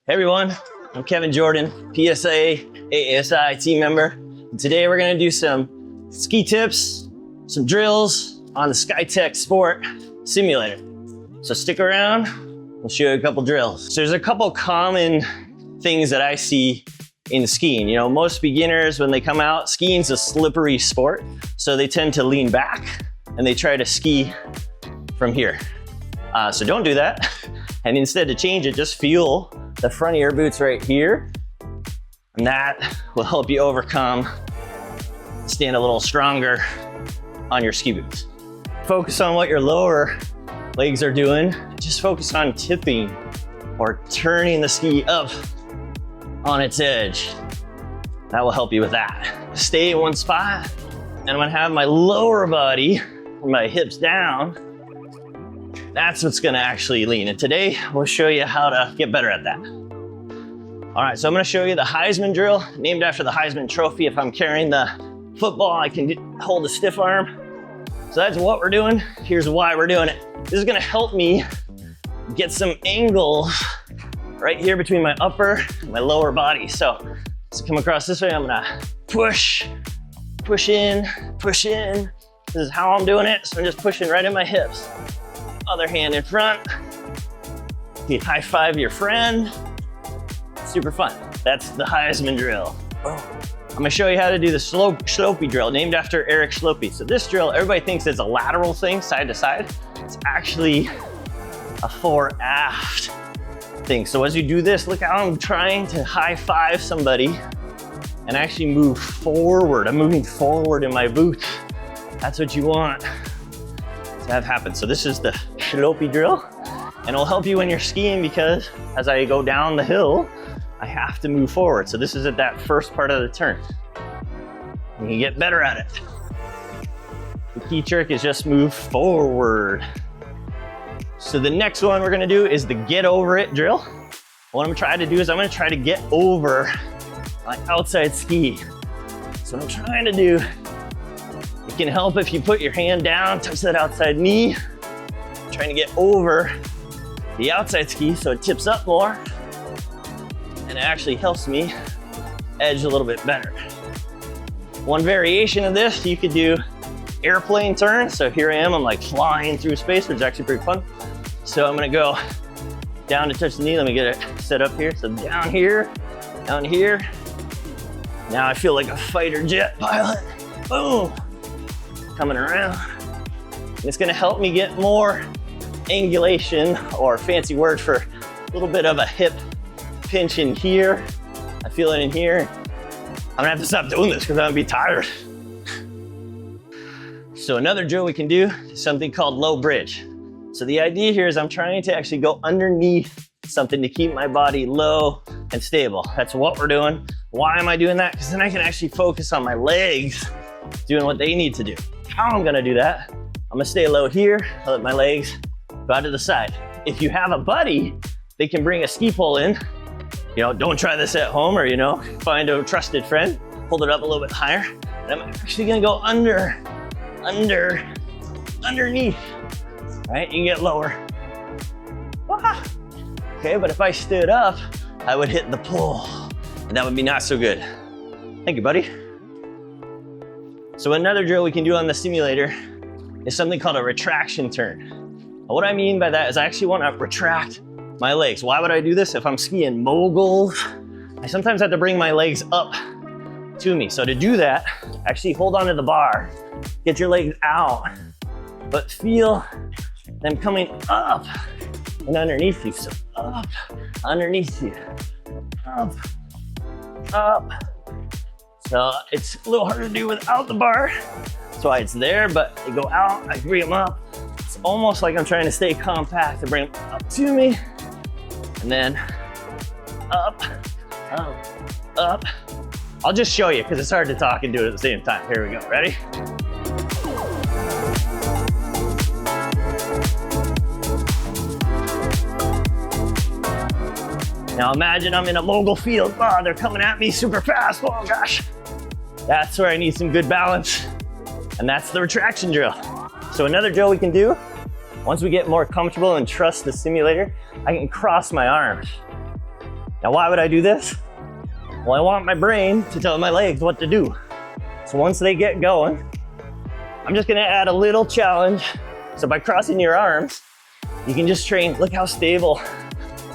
Hey everyone, I'm Kevin Jordan, PSIA, AASI team member. And today we're gonna do some ski tips, some drills on the SkyTechSport simulator. So stick around, we'll show you a couple drills. So there's a couple common things that I see in skiing. You know, most beginners, when they come out, skiing's a slippery sport, so they tend to lean back and they try to ski from here. So don't do that. And instead to change it, just feel the front of your boots right here. And that will help you overcome, stand a little stronger on your ski boots. Focus on what your lower legs are doing. Just focus on tipping or turning the ski up on its edge. That will help you with that. Stay in one spot, and I'm gonna have my lower body, my hips down. That's what's gonna actually lean. And today, we'll show you how to get better at that. All right, so I'm gonna show you the Heisman drill, named after the Heisman trophy. If I'm carrying the football, I can hold a stiff arm. So that's what we're doing. Here's why we're doing it. This is gonna help me get some angle right here between my upper and my lower body. So come across this way, I'm gonna push in. This is how I'm doing it. So I'm just pushing right in my hips. Other hand in front. You high five your friend. Super fun. That's the Heisman drill. I'm gonna show you how to do the Slopey drill, named after Eric Slopey. So this drill, everybody thinks it's a lateral thing, side to side. It's actually a fore-aft thing. So as you do this, look how I'm trying to high five somebody and actually move forward. I'm moving forward in my boots. That's what you want to have happen. So this is the Slopey drill, and it'll help you when you're skiing, because as I go down the hill, I have to move forward. So this is at that first part of the turn. You can get better at it. The key trick is just move forward. So the next one we're gonna do is the get over it drill. What I'm trying to do is I'm gonna try to get over my outside ski. So what I'm trying to do, it can help if you put your hand down, touch that outside knee, trying to get over the outside ski so it tips up more, and it actually helps me edge a little bit better. One variation of this, you could do airplane turn. So here I am, I'm like flying through space, which is actually pretty fun. So I'm gonna go down to touch the knee. Let me get it set up here. So down here. Now I feel like a fighter jet pilot. Boom. Coming around. And it's gonna help me get more angulation, or fancy word for a little bit of a hip pinch in here. I feel it in here. I'm gonna have to stop doing this because I'm gonna be tired. So another drill we can do is something called low bridge. So the idea here is I'm trying to actually go underneath something to keep my body low and stable. That's what we're doing. Why am I doing that? Because then I can actually focus on my legs doing what they need to do. How I'm gonna do that, I'm gonna stay low here, I'll let my legs go out to the side. If you have a buddy, they can bring a ski pole in. You know, don't try this at home, or you know, find a trusted friend, hold it up a little bit higher. And I'm actually gonna go underneath, right? You can get lower. Ah. Okay, but if I stood up, I would hit the pole, and that would be not so good. Thank you, buddy. So another drill we can do on the simulator is something called a retraction turn. And what I mean by that is I actually want to retract my legs. Why would I do this? If I'm skiing moguls, I sometimes have to bring my legs up to me. So to do that, actually hold onto the bar, get your legs out, but feel them coming up and underneath you. So up, underneath you, up. So it's a little harder to do without the bar. That's why it's there, but they go out, I bring them up. It's almost like I'm trying to stay compact to bring them up to me. And then up. I'll just show you because it's hard to talk and do it at the same time. Here we go, ready? Now imagine I'm in a mogul field. Oh, they're coming at me super fast. Oh gosh. That's where I need some good balance. And that's the retraction drill. So another drill we can do, once we get more comfortable and trust the simulator, I can cross my arms. Now, why would I do this? Well, I want my brain to tell my legs what to do. So once they get going, I'm just gonna add a little challenge. So by crossing your arms, you can just train. Look how stable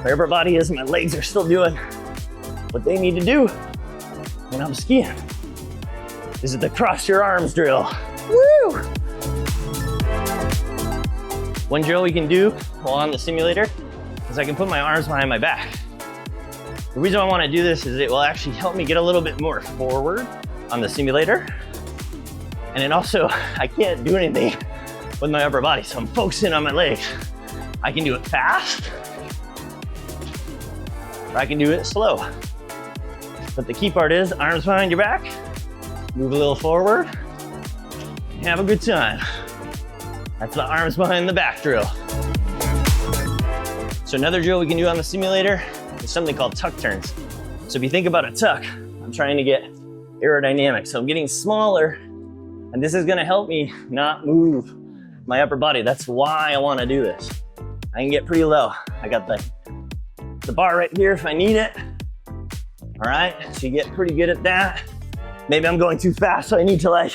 my upper body is. My legs are still doing what they need to do when I'm skiing. This is the cross your arms drill. Woo! One drill we can do while on the simulator is I can put my arms behind my back. The reason I want to do this is it will actually help me get a little bit more forward on the simulator. And then also, I can't do anything with my upper body, so I'm focusing on my legs. I can do it fast, or I can do it slow. But the key part is arms behind your back, move a little forward, and have a good time. That's the arms behind the back drill. So another drill we can do on the simulator is something called tuck turns. So if you think about a tuck, I'm trying to get aerodynamic. So I'm getting smaller, and this is gonna help me not move my upper body. That's why I wanna do this. I can get pretty low. I got the bar right here if I need it. All right, so you get pretty good at that. Maybe I'm going too fast, so I need to like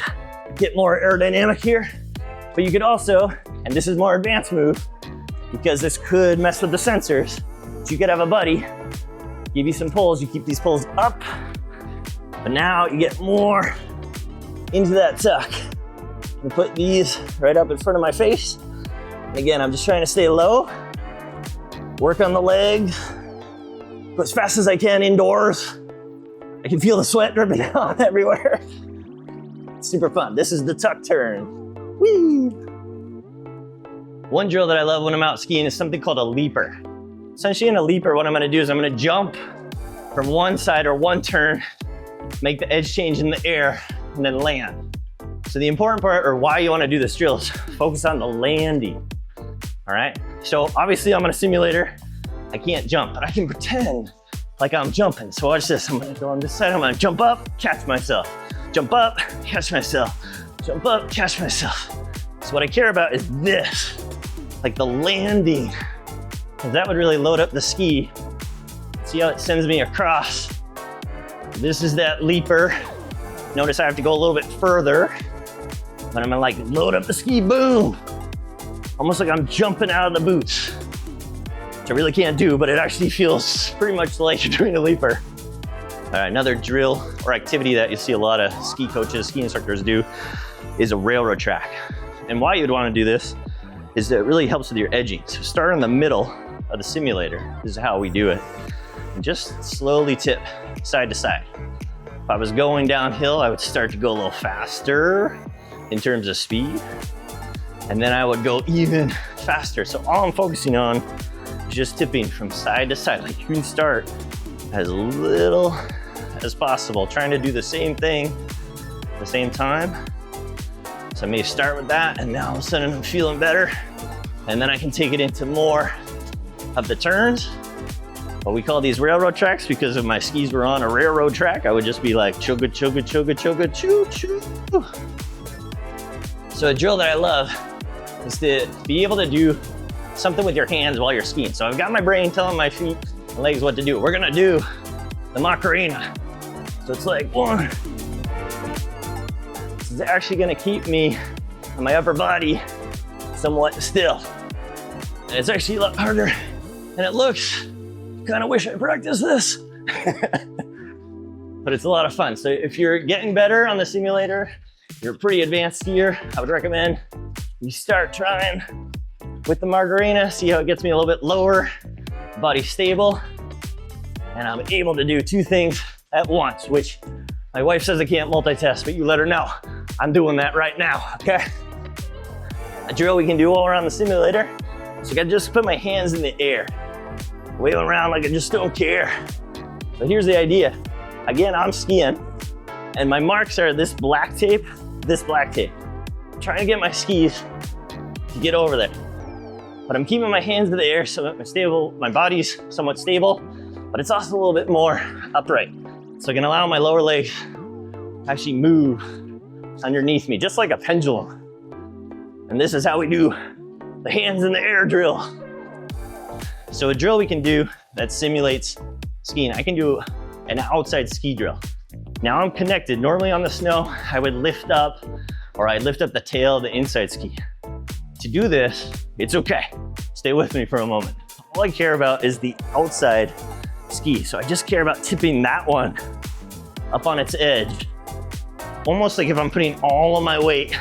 get more aerodynamic here. But you could also, and this is more advanced move, because this could mess with the sensors, so you could have a buddy give you some pulls. You keep these pulls up, but now you get more into that tuck. And put these right up in front of my face. And again, I'm just trying to stay low, work on the leg, go as fast as I can indoors. I can feel the sweat dripping down everywhere. It's super fun. This is the tuck turn. Whee! One drill that I love when I'm out skiing is something called a leaper. Essentially in a leaper, what I'm gonna do is I'm gonna jump from one side or one turn, make the edge change in the air, and then land. So the important part, or why you wanna do this drill, is focus on the landing, all right? So obviously I'm on a simulator, I can't jump, but I can pretend like I'm jumping. So watch this, I'm gonna go on this side, I'm gonna jump up, catch myself. Jump up, catch myself. Jump up, catch myself. So what I care about is this, like the landing, because that would really load up the ski. See how it sends me across? This is that leaper. Notice I have to go a little bit further, but I'm gonna like load up the ski, boom. Almost like I'm jumping out of the boots, which I really can't do, but it actually feels pretty much like you're doing a leaper. All right, another drill or activity that you see a lot of ski coaches, ski instructors do is a railroad track. And why you'd wanna do this is that it really helps with your edging. So start in the middle of the simulator. This is how we do it. And just slowly tip side to side. If I was going downhill, I would start to go a little faster in terms of speed. And then I would go even faster. So all I'm focusing on is just tipping from side to side. Like you can start as little as possible, trying to do the same thing at the same time. So I may start with that, and now all of a sudden I'm feeling better. And then I can take it into more of the turns. But we call these railroad tracks because if my skis were on a railroad track, I would just be like chugga, chugga, chugga, chugga, choo, choo. So a drill that I love is to be able to do something with your hands while you're skiing. So I've got my brain telling my feet and legs what to do. We're gonna do the Macarena. So it's like one. This is actually gonna keep me and my upper body somewhat still. And it's actually a lot harder than it looks. Kind of wish I practiced this. But it's a lot of fun. So if you're getting better on the simulator, you're a pretty advanced skier, I would recommend you start trying with the Macarena, see how it gets me a little bit lower, body stable, and I'm able to do two things at once, which my wife says I can't multitask, but you let her know. I'm doing that right now, okay? A drill we can do while we're on the simulator. So I gotta just put my hands in the air, waving around like I just don't care. But here's the idea. Again, I'm skiing, and my marks are this black tape, I'm trying to get my skis to get over there. But I'm keeping my hands in the air so that my body's somewhat stable, but it's also a little bit more upright. So I can allow my lower legs to actually move underneath me, just like a pendulum. And this is how we do the hands in the air drill. So a drill we can do that simulates skiing, I can do an outside ski drill. Now I'm connected. Normally on the snow, I would lift up, or I'd lift up the tail of the inside ski. To do this, it's okay. Stay with me for a moment. All I care about is the outside ski. So I just care about tipping that one up on its edge. Almost like if I'm putting all of my weight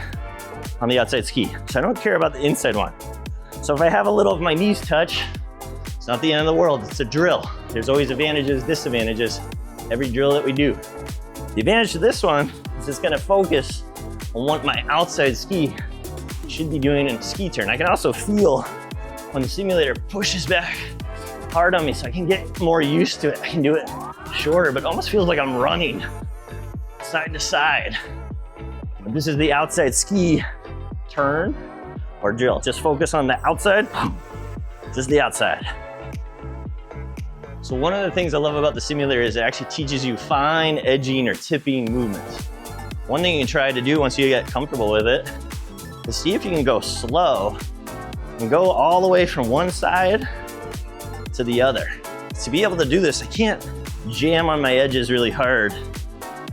on the outside ski. So I don't care about the inside one. So if I have a little of my knees touch, it's not the end of the world, it's a drill. There's always advantages, disadvantages, every drill that we do. The advantage to this one is it's gonna focus on what my outside ski should be doing in a ski turn. I can also feel when the simulator pushes back hard on me, so I can get more used to it. I can do it shorter, but it almost feels like I'm running side to side. But this is the outside ski turn or drill. Just focus on the outside, just the outside. So one of the things I love about the simulator is it actually teaches you fine edging or tipping movements. One thing you can try to do once you get comfortable with it is see if you can go slow and go all the way from one side to the other. To be able to do this, I can't jam on my edges really hard.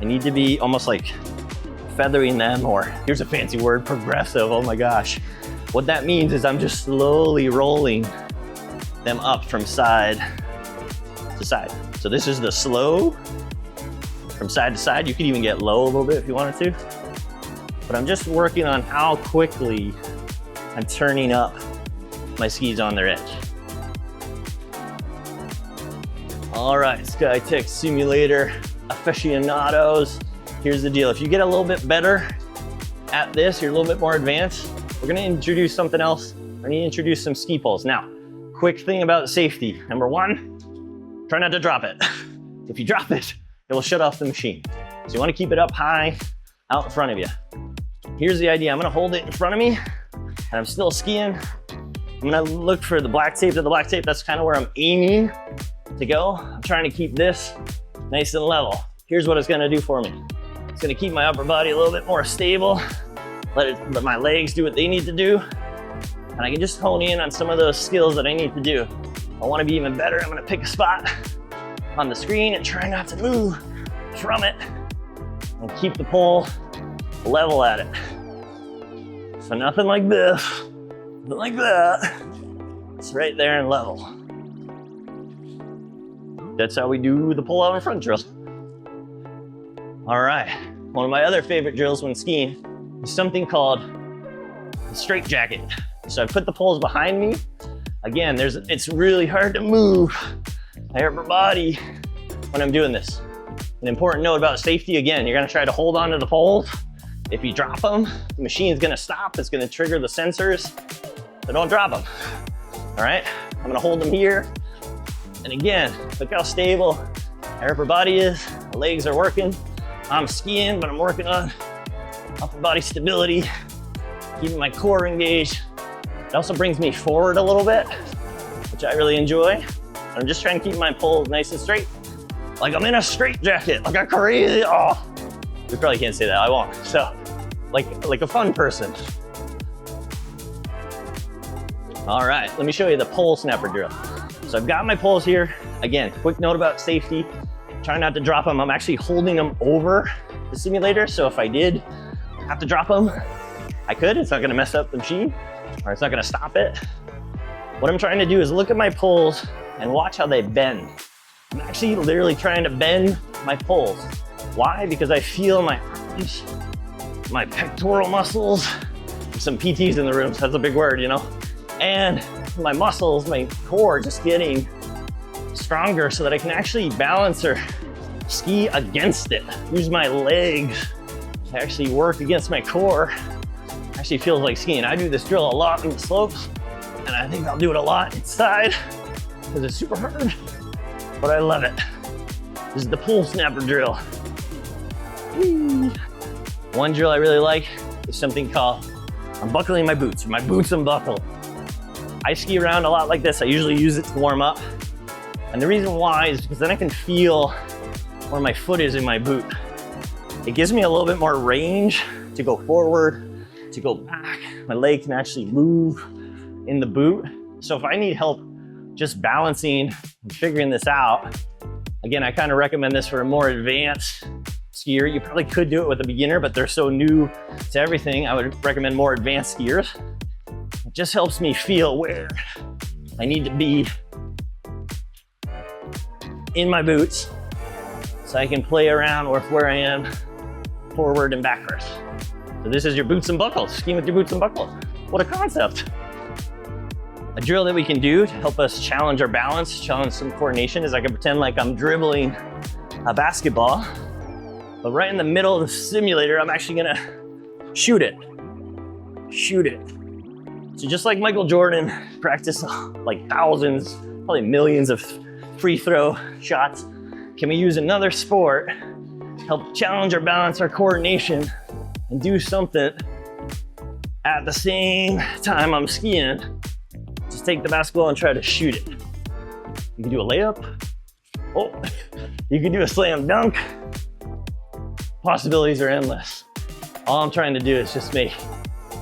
I need to be almost like feathering them, or here's a fancy word, progressive, oh my gosh. What that means is I'm just slowly rolling them up from side to side. So this is the slow from side to side. You could even get low a little bit if you wanted to. But I'm just working on how quickly I'm turning up my skis on their edge. All right, SkyTech Simulator aficionados. Here's the deal. If you get a little bit better at this, you're a little bit more advanced, we're gonna introduce something else. I need to introduce some ski poles. Now, quick thing about safety. Number one, try not to drop it. If you drop it, it will shut off the machine. So you wanna keep it up high, out in front of you. Here's the idea. I'm gonna hold it in front of me, and I'm still skiing. I'm gonna look for the black tape to the black tape. That's kind of where I'm aiming to go. I'm trying to keep this nice and level. Here's what it's gonna do for me. It's gonna keep my upper body a little bit more stable, let my legs do what they need to do, and I can just hone in on some of those skills that I need to do. If I wanna be even better, I'm gonna pick a spot on the screen and try not to move from it, and keep the pole level at it. So nothing like this, nothing like that. It's right there and level. That's how we do the pull out in front drill. All right, one of my other favorite drills when skiing is something called the straight jacket. So I put the poles behind me. Again, it's really hard to move my upper body when I'm doing this. An important note about safety, again, you're gonna try to hold on to the poles. If you drop them, the machine's gonna stop. It's gonna trigger the sensors, so don't drop them. All right, I'm gonna hold them here. And again, look how stable my upper body is. My legs are working. I'm skiing, but I'm working on upper body stability, keeping my core engaged. It also brings me forward a little bit, which I really enjoy. I'm just trying to keep my poles nice and straight. Like I'm in a straight jacket, like a crazy, oh. We probably can't say that, I won't. So, like a fun person. All right, let me show you the pole snapper drill. So I've got my poles here. Again, quick note about safety. Try not to drop them. I'm actually holding them over the simulator. So if I did have to drop them, I could. It's not gonna mess up the machine, or it's not gonna stop it. What I'm trying to do is look at my poles and watch how they bend. I'm actually literally trying to bend my poles. Why? Because I feel my arms, my pectoral muscles, some PTs in the room, so that's a big word, you know? And my muscles, my core just getting stronger so that I can actually balance or ski against it. Use my legs to actually work against my core. Actually feels like skiing. I do this drill a lot in the slopes, and I think I'll do it a lot inside because it's super hard, but I love it. This is the pole snapper drill. Whee. One drill I really like is something called unbuckling my boots, or my boots unbuckled. I ski around a lot like this. I usually use it to warm up. And the reason why is because then I can feel where my foot is in my boot. It gives me a little bit more range to go forward, to go back. My leg can actually move in the boot. So if I need help just balancing and figuring this out, Again, I kind of recommend this for a more advanced skier. You probably could do it with a beginner, but they're so new to everything. I would recommend more advanced skiers. It just helps me feel where I need to be in my boots so I can play around with where I am forward and backwards. So this is your boots and buckles, skiing with your boots and buckles. What a concept. A drill that we can do to help us challenge our balance, challenge some coordination, is I can pretend like I'm dribbling a basketball, but right in the middle of the simulator, I'm actually gonna shoot it. So just like Michael Jordan practiced like thousands, probably millions of free throw shots, can we use another sport to help challenge our balance, our coordination, and do something at the same time I'm skiing? Just take the basketball and try to shoot it. You can do a layup. Oh, you can do a slam dunk. Possibilities are endless. All I'm trying to do is just make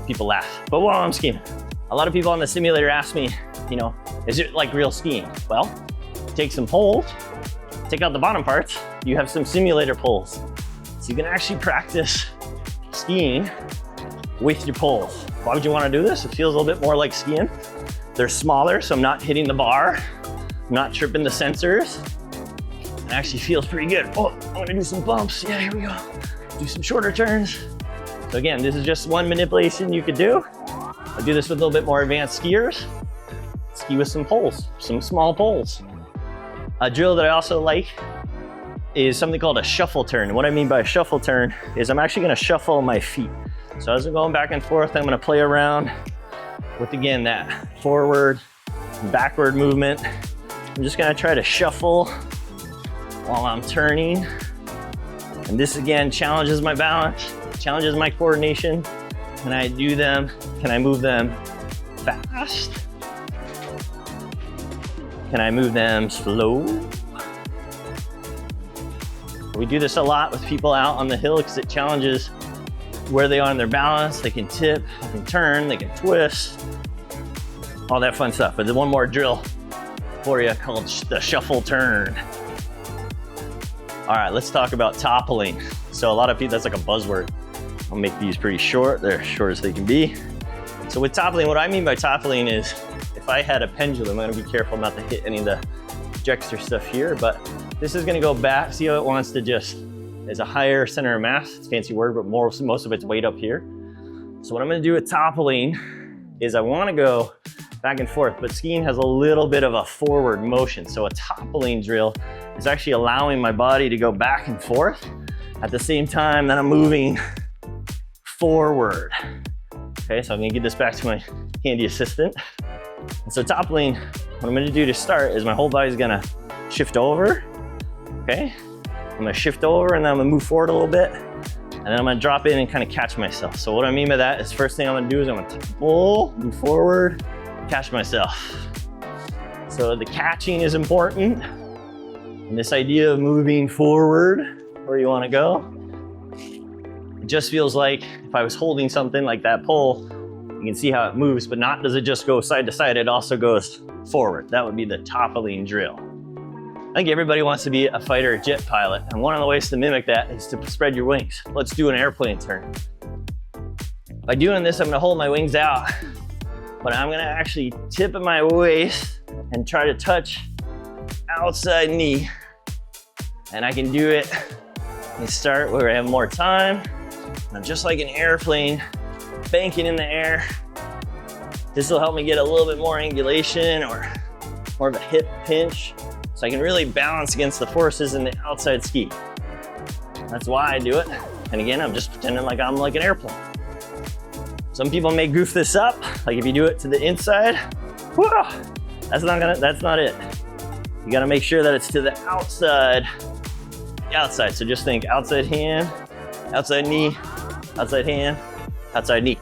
people laugh. But while I'm skiing, a lot of people on the simulator ask me, you know, is it like real skiing? Well, take some poles, take out the bottom parts, you have some simulator poles. So you can actually practice skiing with your poles. Why would you want to do this? It feels a little bit more like skiing. They're smaller, so I'm not hitting the bar, I'm not tripping the sensors. It actually feels pretty good. Oh, I'm gonna do some bumps. Yeah, here we go. Do some shorter turns. So again, this is just one manipulation you could do. I do this with a little bit more advanced skiers. Ski with some poles, some small poles. A drill that I also like is something called a shuffle turn. What I mean by a shuffle turn is I'm actually gonna shuffle my feet. So as I'm going back and forth, I'm gonna play around with, again, that forward and backward movement. I'm just gonna try to shuffle while I'm turning. And this again challenges my balance, challenges my coordination. Can I do them? Can I move them fast? Can I move them slow? We do this a lot with people out on the hill because it challenges where they are in their balance. They can tip, they can turn, they can twist, all that fun stuff. But there's one more drill for you called the shuffle turn. All right, let's talk about toppling. So a lot of people, that's like a buzzword. I'll make these pretty short. They're as short as they can be. So with toppling, what I mean by toppling is if I had a pendulum, I'm gonna be careful not to hit any of the Jexter stuff here, but this is gonna go back. See how it wants to just, there's a higher center of mass. It's a fancy word, but most of its weight up here. So what I'm gonna do with toppling is I wanna go back and forth, but skiing has a little bit of a forward motion. So a toppling drill is actually allowing my body to go back and forth at the same time that I'm moving forward. Okay, so I'm gonna give this back to my handy assistant. And so toppling, what I'm gonna do to start is my whole body's gonna shift over, okay? I'm gonna shift over and then I'm gonna move forward a little bit, and then I'm gonna drop in and kind of catch myself. So what I mean by that is first thing I'm gonna do is I'm gonna pull, move forward, catch myself. So the catching is important. And this idea of moving forward where you wanna go, it just feels like if I was holding something like that pole, you can see how it moves, but not does it just go side to side, it also goes forward. That would be the toppling drill. I think everybody wants to be a fighter jet pilot, and one of the ways to mimic that is to spread your wings. Let's do an airplane turn. By doing this, I'm gonna hold my wings out, but I'm gonna actually tip at my waist and try to touch outside knee. And I can do it and start where I have more time. And I'm just like an airplane, banking in the air. This will help me get a little bit more angulation or more of a hip pinch, so I can really balance against the forces in the outside ski. That's why I do it. And again, I'm just pretending like I'm like an airplane. Some people may goof this up, like if you do it to the inside, whew, that's not it. You gotta make sure that it's to the outside, So just think outside hand, outside knee, outside hand, outside knee.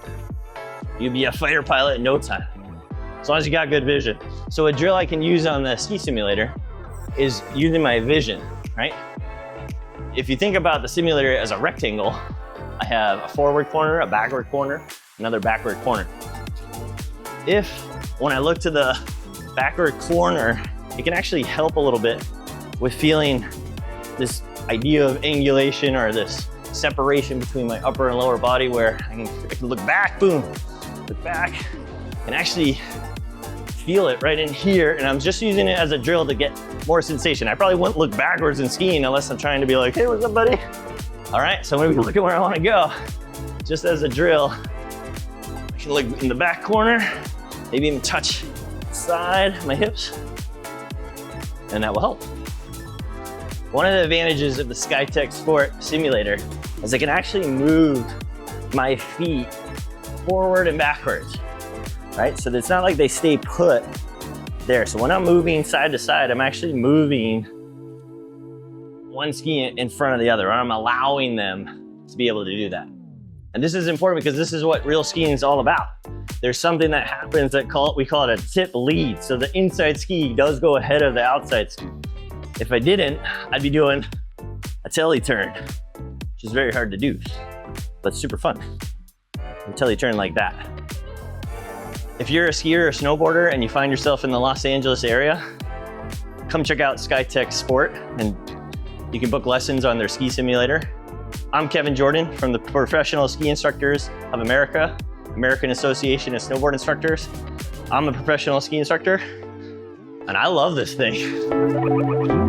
You'll be a fighter pilot in no time, as long as you got good vision. So a drill I can use on the ski simulator is using my vision, right? If you think about the simulator as a rectangle, I have a forward corner, a backward corner, another backward corner. If, when I look to the backward corner, it can actually help a little bit with feeling this idea of angulation or this separation between my upper and lower body where I can look back, boom, look back, and actually feel it right in here. And I'm just using it as a drill to get more sensation. I probably wouldn't look backwards in skiing unless I'm trying to be like, hey, what's up, buddy? All right, so I'm gonna be looking where I wanna go. Just as a drill, I can look in the back corner, maybe even touch the side, my hips, and that will help. One of the advantages of the SkyTechSport simulator is I can actually move my feet forward and backwards, right? So it's not like they stay put there. So when I'm moving side to side, I'm actually moving one ski in front of the other, or I'm allowing them to be able to do that. And this is important because this is what real skiing is all about. There's something that happens that we call it a tip lead. So the inside ski does go ahead of the outside ski. If I didn't, I'd be doing a telly turn, which is very hard to do, but super fun. A telly turn like that. If you're a skier or a snowboarder and you find yourself in the Los Angeles area, come check out SkyTechSport and you can book lessons on their ski simulator. I'm Kevin Jordan from the Professional Ski Instructors of America, American Association of Snowboard Instructors. I'm a professional ski instructor and I love this thing.